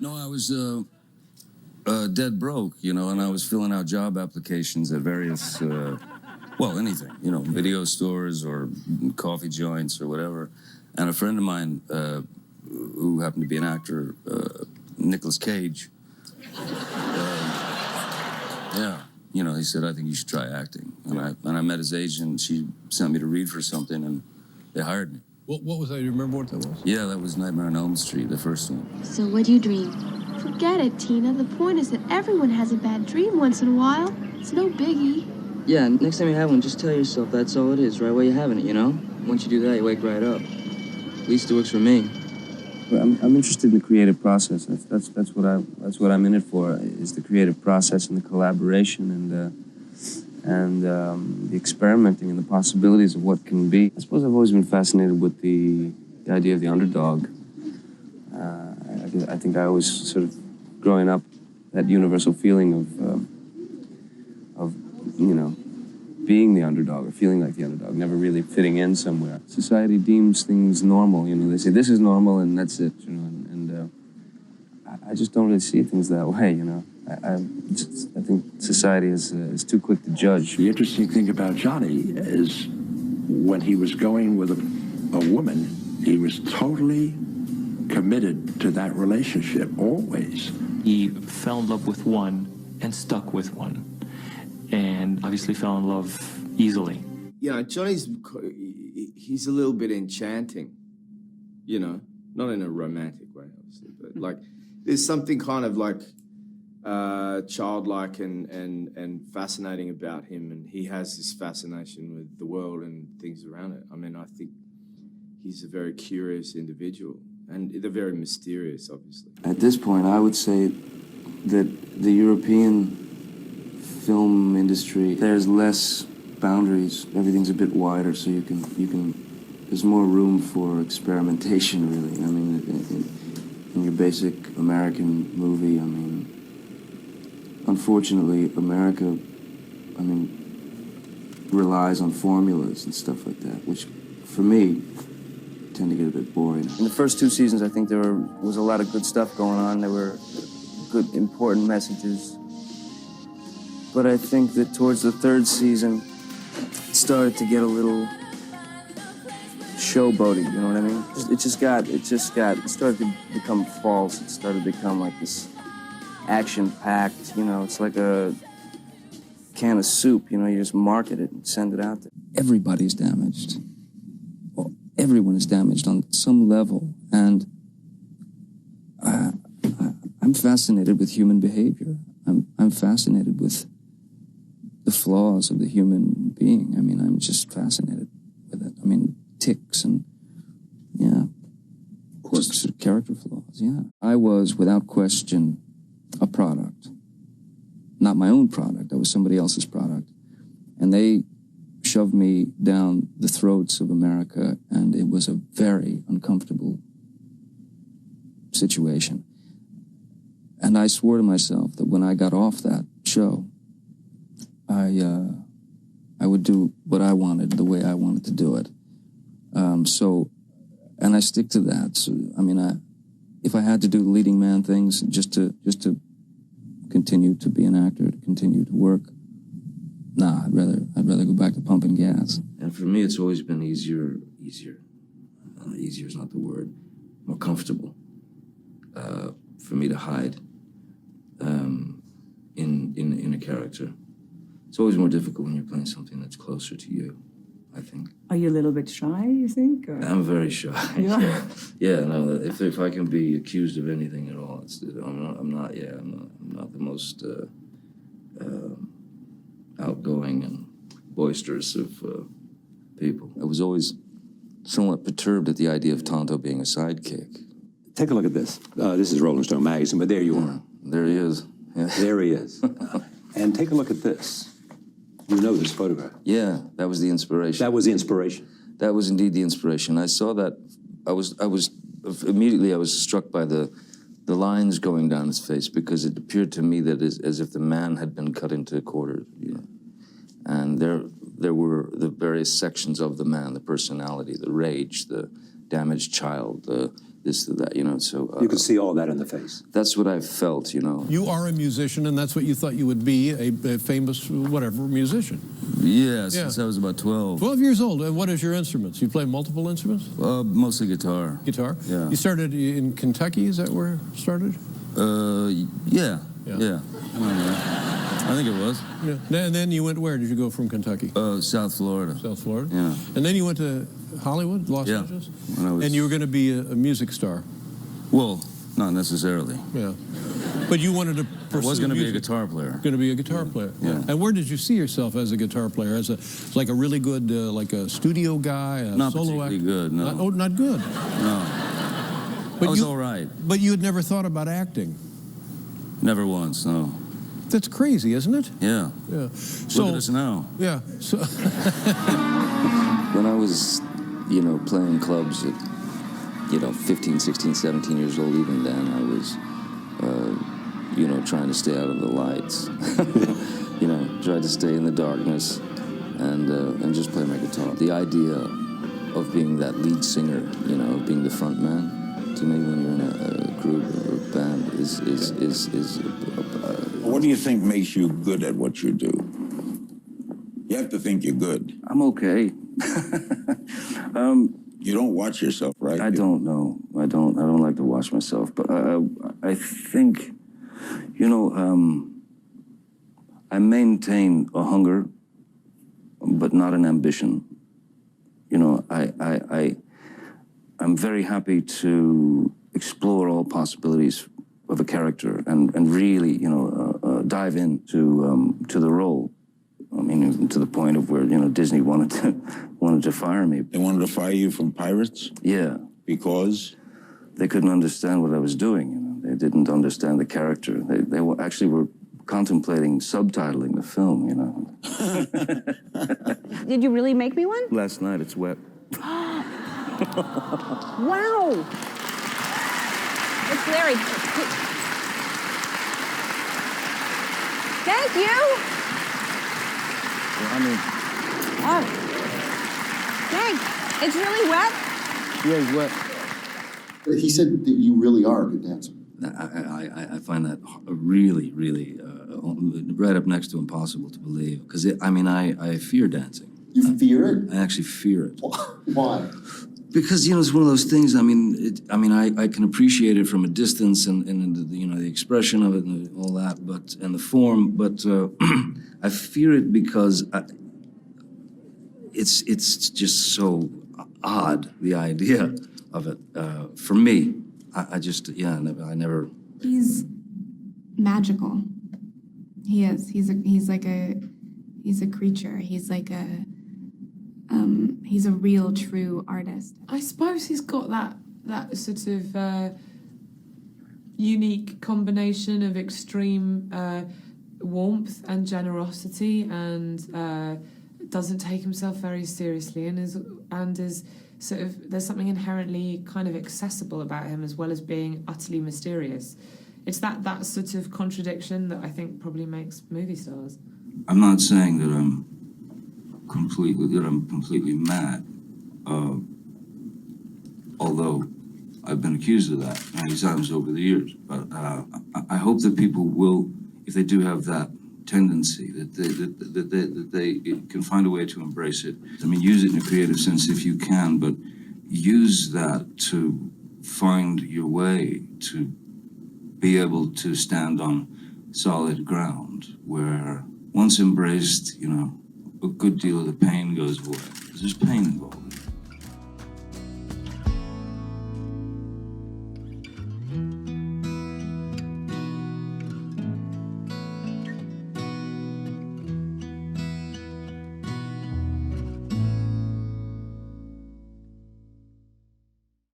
No, I was dead broke, you know, and I was filling out job applications at various, well, anything, you know, video stores or coffee joints or whatever. And a friend of mine, who happened to be an actor, Nicolas Cage, yeah, you know, he said, I think you should try acting. And I met his agent. She sent me to read for something, and they hired me. What was that? Do you remember what that was? Yeah, that was Nightmare on Elm Street, the first one. So what do you dream? Forget it, Tina. The point is that everyone has a bad dream once in a while. It's no biggie. Yeah, next time you have one, just tell yourself that's all it is, right while you're having it, you know? Once you do that, you wake right up. At least it works for me. I'm interested in the creative process. That's what I'm in it for, is the creative process and the collaboration and the experimenting and the possibilities of what can be. I suppose I've always been fascinated with the idea of the underdog. I think I always sort of, growing up, that universal feeling of you know, being the underdog or feeling like the underdog, never really fitting in somewhere. Society deems things normal, you know. They say this is normal and that's it, you know. And I just don't really see things that way, you know. I think society is too quick to judge. The interesting thing about Johnny is when he was going with a woman, he was totally committed to that relationship, always. He fell in love with one and stuck with one, and obviously fell in love easily. You know, he's a little bit enchanting, you know, not in a romantic way, obviously, but like there's something kind of like childlike and fascinating about him, and he has this fascination with the world and things around it. I mean, I think he's a very curious individual, and they're very mysterious, obviously. At this point, I would say that the European film industry, there's less boundaries. Everything's a bit wider, so you can. There's more room for experimentation, really. I mean, in your basic American movie, I mean, unfortunately, America, I mean, relies on formulas and stuff like that, which, for me, tend to get a bit boring. In the first 2 seasons, I think there was a lot of good stuff going on. There were good, important messages. But I think that towards the 3rd season, it started to get a little showboaty, you know what I mean? It started to become false. It started to become like this action-packed, you know, it's like a can of soup, you know, you just market it and send it out there. Everybody's damaged. Well, everyone is damaged on some level, and I'm fascinated with human behavior. I'm fascinated with the flaws of the human being. I mean, I'm just fascinated with it. I mean, ticks and, yeah, just sort of character flaws, yeah. I was, without question, a product. Not my own product. I was somebody else's product. And they shoved me down the throats of America, and it was a very uncomfortable situation. And I swore to myself that when I got off that show, I would do what I wanted, the way I wanted to do it. And I stick to that. So, I mean, if I had to do leading man things just to continue to be an actor, to continue to work, nah, I'd rather go back to pumping gas. And for me, it's always been easier is not the word, more comfortable for me to hide in a character. It's always more difficult when you're playing something that's closer to you, I think. Are you a little bit shy, you think? Or? I'm very shy. Yeah. Yeah, no, if I can be accused of anything at all, I'm not the most outgoing and boisterous of people. I was always somewhat perturbed at the idea of Tonto being a sidekick. Take a look at this. This is Rolling Stone magazine, but there you are. There he is. Yeah. There he is. And take a look at this. You know this photograph. Yeah, that was the inspiration. That was the inspiration. That was indeed the inspiration. I saw that. I was immediately struck by the lines going down his face, because it appeared to me that as if the man had been cut into quarters, you know. And there were the various sections of the man: the personality, the rage, the damaged child, the this to that, you know. So You can see all that in the face. that's what I felt, you know. You are a musician, and that's what you thought you would be, a famous, whatever, musician. Yeah, since I was about 12. 12 years old. And what is your instruments? You play multiple instruments? Mostly guitar. Guitar? Yeah. You started in Kentucky, is that where it started? Yeah. I think it was. Yeah. And then you went where? Did you go from Kentucky? South Florida. South Florida? Yeah. And then you went to Hollywood, Los Angeles? When I was, And you were going to be a music star? well, not necessarily. Yeah. But you wanted to pursue I was going to be a music. guitar player. Going to be a guitar player. Yeah. And where did you see yourself as a guitar player? As like a really good, like a studio guy, a Not solo particularly act? good, no. Not good. No. But I was all right. But you had never thought about acting. Never once, no. That's crazy, isn't it? Yeah. Yeah. Look at us now. Yeah. So When I was, you know, playing clubs at, you know, 15, 16, 17 years old, even then, I was, you know, trying to stay out of the lights. You know, tried to stay in the darkness and just play my guitar. The idea of being that lead singer, you know, of being the front man, to me, when you're in a group or a band, is what do you think makes you good at what you do? You have to think you're good. I'm okay. You don't watch yourself, right? I don't know. I don't like to watch myself, but I think, you know, I maintain a hunger, but not an ambition. You know, I'm very happy to explore all possibilities of a character and really, you know, dive into to the role. I mean, to the point of where, you know, Disney wanted to fire me. They wanted to fire you from Pirates? Yeah. Because? They couldn't understand what I was doing, you know. They didn't understand the character. They actually were contemplating subtitling the film, you know. Did you really make me one? Last night, it's wet. Wow! It's Larry. Thank you! Well, I mean... Oh. Thanks. It's really wet? Yeah, it's wet. He said that you really are a good dancer. I find that really, really right up next to impossible to believe. Because, I fear dancing. You fear it? I actually fear it. Why? Because, you know, it's one of those things, I can appreciate it from a distance and you know, the expression of it and all that, and the form, but I fear it because it's just so odd, the idea of it. For me, I never... He's magical. He is. He's a creature. He's like he's a real, true artist. I suppose he's got that sort of unique combination of extreme warmth and generosity, and doesn't take himself very seriously, and is sort of, there's something inherently kind of accessible about him, as well as being utterly mysterious. It's that sort of contradiction that I think probably makes movie stars. I'm not saying that I'm completely mad, although I've been accused of that many times over the years. But I hope that people will, if they do have that tendency, that they can find a way to embrace it. I mean, use it in a creative sense if you can, but use that to find your way to be able to stand on solid ground, where once embraced, you know, a good deal of the pain goes away. There's pain involved.